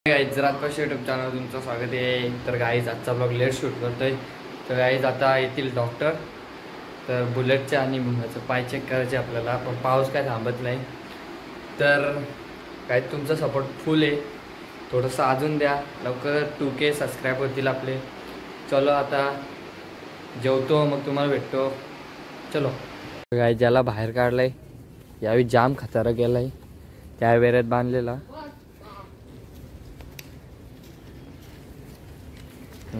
Guys राजपाश YouTube channel तुमचं स्वागत आहे. तर गाईज आजचा ब्लॉग लेट शूट करतोय. तर गाईज आता येतील डॉक्टर. तर बुलेटचे आणि भुंगाचं पाय चेक करायचे आपल्याला, पण पाऊस काय थांबत नाही. तर काय तुमचा सपोर्ट फुल आहे, थोडंसं अजून द्या. लवकर 2K सबस्क्राईब होतील आपले. चलो आता जेवतो, मग तुम्हाला भेटतो. चलो गाईज ज्याला बाहेर काढलं आहे यावेळी जाम खतरा गेला आहे, त्या वेळेत बांधलेला.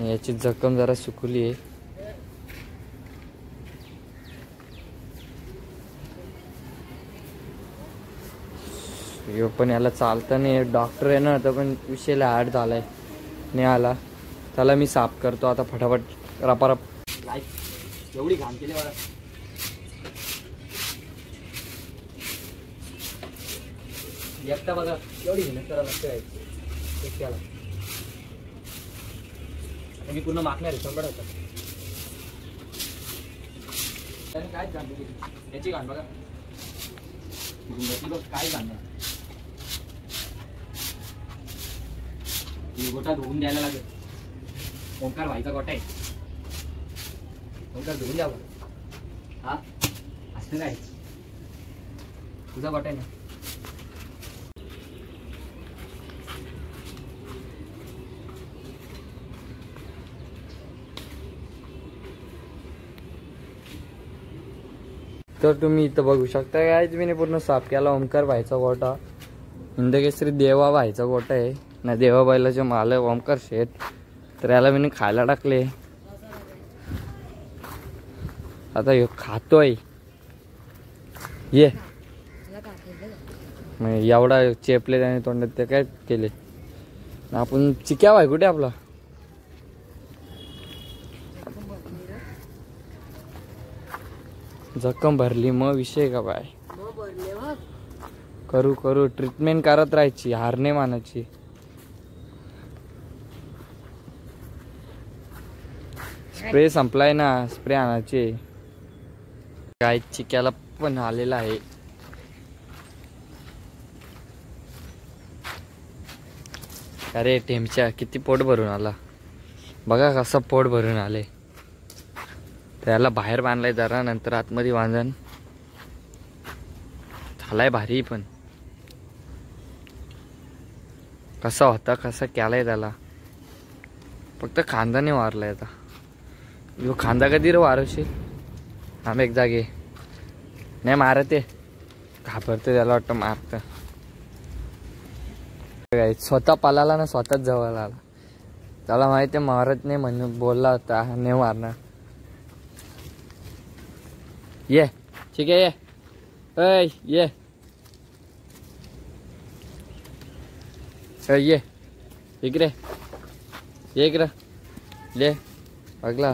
याची जखम जरा सुकली आहे. पण याला चालता नाही. डॉक्टर आहे ना, तर पण विषयला हार्ड झालाय, नाही आला. त्याला मी साफ करतो आता फटाफट रपारप. एवढी घाण केली मला. एकटा बघा एवढी मेहनत करायला लागते एकट्याला. मी पूर्ण मागणार आहे 100%. त्याने काय घाण केली याची घाण बघा. काय घाण गोटा धुवून द्यायला लागेल. ओंकार व्हायचा गोटा आहे. ओंकार धुवून द्यावं. हा असं काय तुझा गोटा आहे ना. तर तुम्ही इथं बघू शकता काय, मी पूर्ण साफ केला. ओंकार व्हायचा गोटा, हिंदकेसरी देवा व्हायचा गोटा आहे ना. देवा बैलाचे माल ओंकार शेत. तर याला मी खायला टाकले. आता ह्यो खातोय. ये एवढा चेपले त्याने तोंडात, ते काय केले. आपण चिक्या व्हाय कुठे आपला. जखम भरली मग विषय का बाय. करू करू ट्रीटमेंट करत राहायची, हार नाही मानायची. स्प्रे संपलाय ना, स्प्रे आणायचे. गाय चिक्याला पण आलेला आहे. अरे टेमच्या किती पोट भरून आला बघा, कसं पोट भरून आले. त्याला बाहेर बांधलाय जरा, नंतर आतमध्ये बांधन. झालाय भारी, पण कसा होता कसा केलाय त्याला. फक्त खांदा नाही वारलाय. आता यो खांदा कधी रे वारवशील. आम्ही एक जागे नाही मारते, घाबरते त्याला, वाटतं मारत. स्वतः पालाला ना, स्वतःच जवळ आला. त्याला माहिती आहे मारत नाही म्हणून बोलला होता नाही मारणार. ये ठीक आहे, ये ऐ ये ये इकडे ये इकडे ले. बघला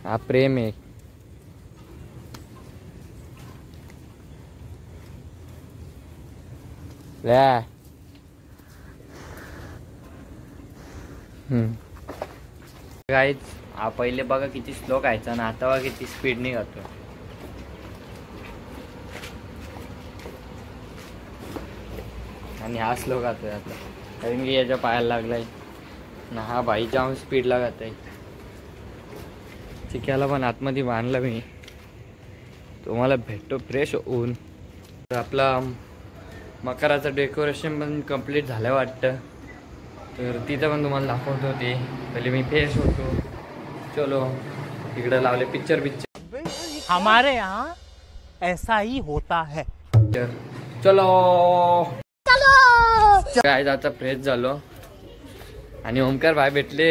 हा प्रेम आहे. गाईज हा पहिले बघा किती स्लो खायचा ना, आता बघा किती स्पीड निघतो. आणि हा स्लो खातोय आता, कारण की याच्या पायाला लागलाय ना. हा बाई जाऊन स्पीडला खातोय. चिक्याला पण आतमध्ये बांधला मी. तुम्हाला भेटतो फ्रेश होऊन. आपला मकराचं डेकोरेशन पण कम्प्लीट झालं वाटतं. तर तिथं पण तुम्हाला दाखवतो. ते पहिले मी फ्रेश होतो. चलो इकडे लावले पिक्चर. हमारे यहाँ ऐसा ही होता है. चलो काय आता फ्रेश झालो. आणि ओंकार भाई भेटले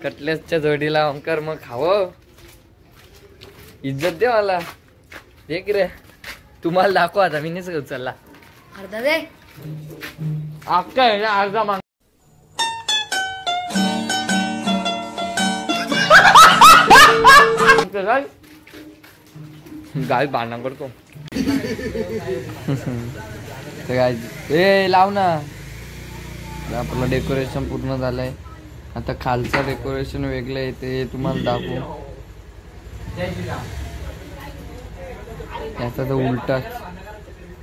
कटलेसच्या जोडीला. ओंकार मग खावं, इज्जत दे मला. देख रे तुम्हाला दाखव आता. मी नाही उचलला अर्धा दे. अक्का आहे ना, अर्धा माग. गाय भांडण करतो. काय ए लाव ना. आपलं डेकोरेशन पूर्ण झालंय. आता खालचं डेकोरेशन वेगळं आहे, ते तुम्हाला दाखवू. त्याचा तर उलटाच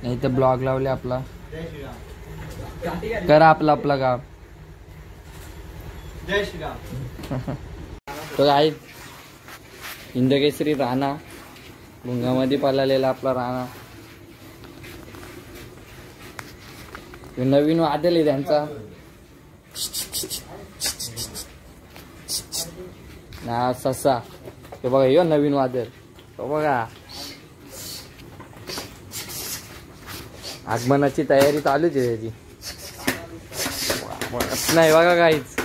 नाही तर ब्लॉग लावले आपला. करा आपलं आपलं काम. जय श्रीराम. तो आहे हिंदकेसरी राणा, भुंगामध्ये पळालेला आपला राणा. नवीन वादल आहे त्यांचा ना ससा. ते बघा यो नवीन वादल, तो बघा आगमनाची तयारी चालूच आहे त्याची. नाही बघा काहीच.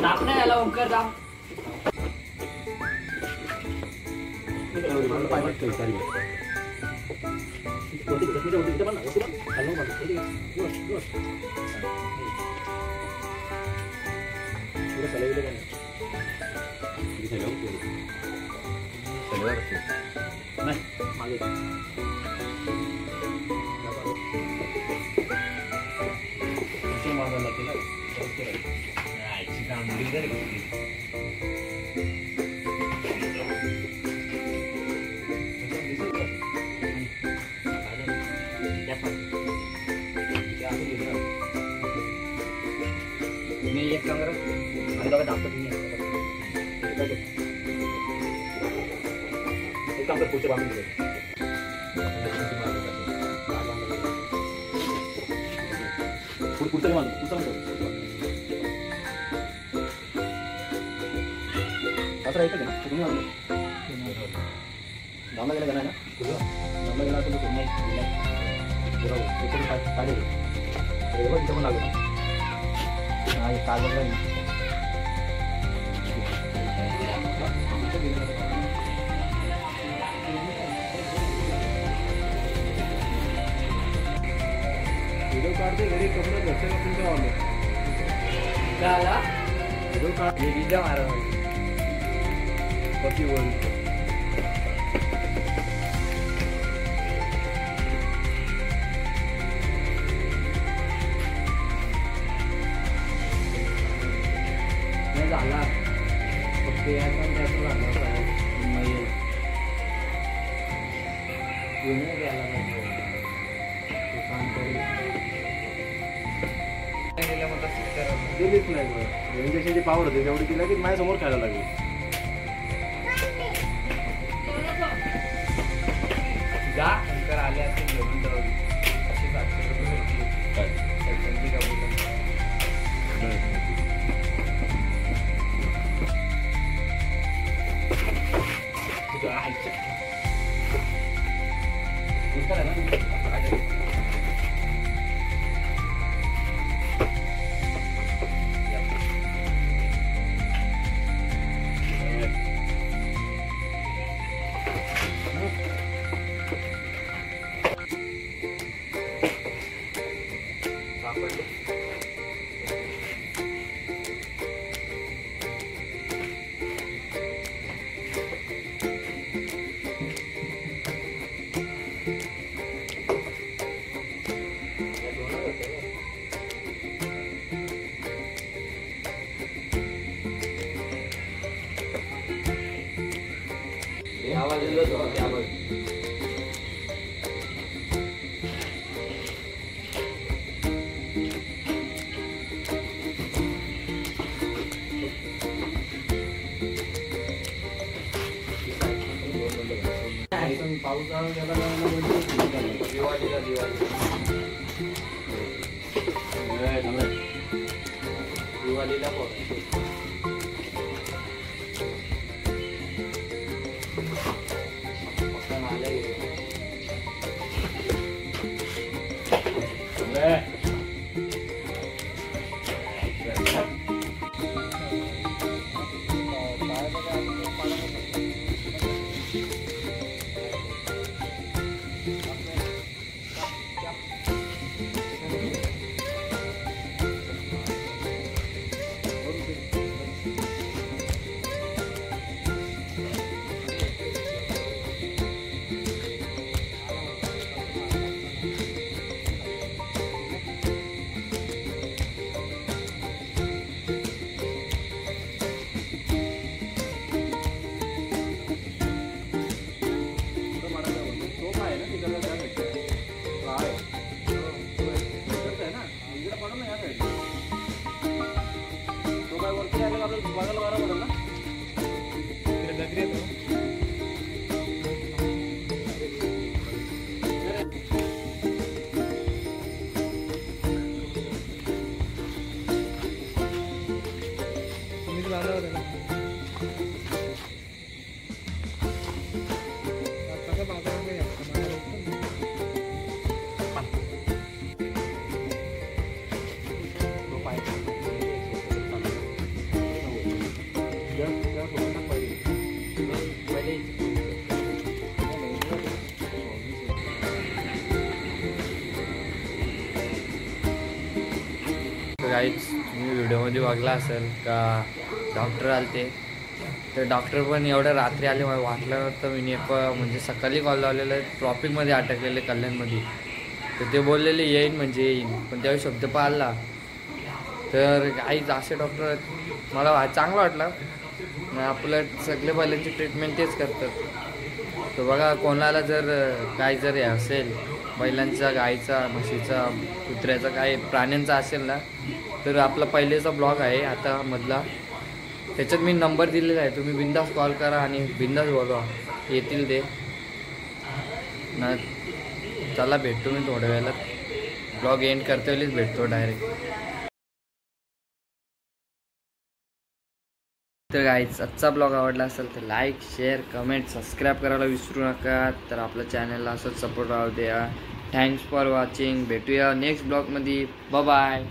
दाबना याला ओंकार दाब. मी एक काम करा आणि बघा दाबतो तुम्ही एक काम कर पुढच्या बाजूला पुढचं मानतो पुढचं म्हणतो आता राहायचं का ना तुम्ही आणलं दामला गेला का नाही ना दामला गेला तर नाही बरोबर काढेल तिथं पण लागलं नाही कागद नाही. व्हिडिओ काढते घरी कपडे घरचे तुमच्या वाले झाला व्हिडिओ काढ विजा मारा पती बोल झाला फक्त याचा त्याचा झाला दिलीच नाही इंजेक्शनची पावर होती तेवढी दिला की माझ्या समोर खायला लागली. जा शंकर आले असते घेऊन जाऊ अशी 700 रुपये आवाज येतो तो आवाज पाऊस दिवाळीला दिवाळीला गाईच तुम्ही व्हिडिओमध्ये बघला असेल का डॉक्टर आले तर डॉक्टर पण एवढं रात्री आले मला वाटलं तर मी म्हणजे सकाळी कॉल लावलेलं ट्रॉफिकमध्ये अटकलेले कल्याणमध्ये तर ते बोललेले येईन म्हणजे येईन पण त्यावेळी शब्द पाळला तर काहीच असे डॉक्टर मला चांगलं वाटलं आपलं सगळे बैलांची ट्रीटमेंट तेच करतात तर बघा कोणाला जर काय जर हे असेल बैलांचा गाईचा म्हशीचा कुत्र्याचा काय प्राण्यांचा असेल ना तर आपला पहिलेचा ब्लॉग आहे आता मधला त्याच्यात मी नंबर दिलेला आहे तुम्ही बिंदास कॉल करा आणि बिंदास बोलवा येतील ते ना चला भेटतो मी थोड्या वेळेला ब्लॉग एंड करते वेळेस भेटतो डायरेक्ट तर गाईज आजचा ब्लॉग आवडला असेल तर लाईक शेअर कमेंट सबस्क्राईब करायला विसरू नका तर आपल्या चॅनलला असंच सपोर्ट राहू द्या थँक्स फॉर वॉचिंग भेटूया नेक्स्ट ब्लॉगमध्ये बाय